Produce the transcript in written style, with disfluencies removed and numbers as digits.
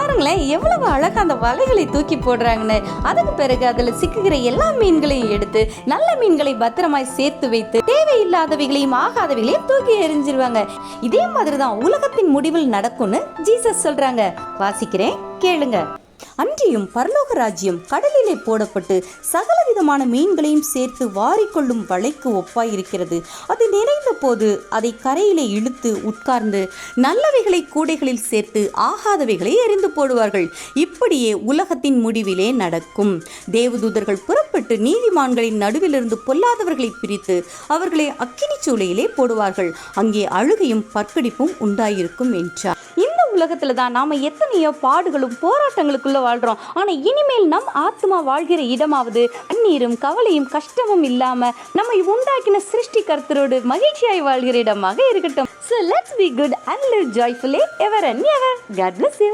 பாருங்களேன் எவ்வளவு அழகா அந்த வலைகளை தூக்கி போடுறாங்கன்னு. அதுக்கு பிறகு அதுல சிக்குகிற எல்லா மீன்களையும் எடுத்து நல்ல மீன்களை பத்திரமாய் சேர்த்து வைத்து தேவையில்லாதவைகளையும் ஆகாதவைகளையும் தூக்கி எறிஞ்சிருவாங்க. இதே மாதிரிதான் உலகத்தின் முடிவில் நடக்கும்னு ஜீசஸ் சொல்றாங்க. வாசிக்கிறேன், கேளுங்க. அன்றியும் பரலோக ராஜ்யம் கடலிலே போடப்பட்டு சகலவிதமான மீன்களையும் சேர்த்து வாரிக்கொள்ளும் வலைக்கு ஒப்பாயிருக்கிறது. அது நிறைந்த போது அதை கரையிலே இழுத்து உட்கார்ந்து நல்லவைகளை கூடைகளில் சேர்த்து ஆகாதவைகளை எறிந்து போடுவார்கள். இப்படியே உலகத்தின் முடிவிலே நடக்கும். தேவதூதர்கள் புறப்பட்டு நீதிமான்களின் நடுவிலிருந்து பொல்லாதவர்களை பிரித்து அவர்களை அக்கினி சூளையிலே போடுவார்கள். அங்கே அழுகையும் பற்கடிப்பும் உண்டாயிருக்கும் என்றார். இந்த உலகத்துல தான் நாம எத்தனையோ பாடுகளும் போராட்டங்களுக்குள்ள வாழ்றோம். ஆனா இனிமேல் நம் ஆத்மா வாழ்கிற இடமாவது கண்ணீரும் கவலையும் கஷ்டமும் இல்லாம நம்மை உண்டாக்கின சிருஷ்டி கர்த்தரோடு மகிழ்ச்சியாய் வாழ்கிற இடமாக இருக்கட்டும். So let's be good and live joyfully ever and ever. God bless you.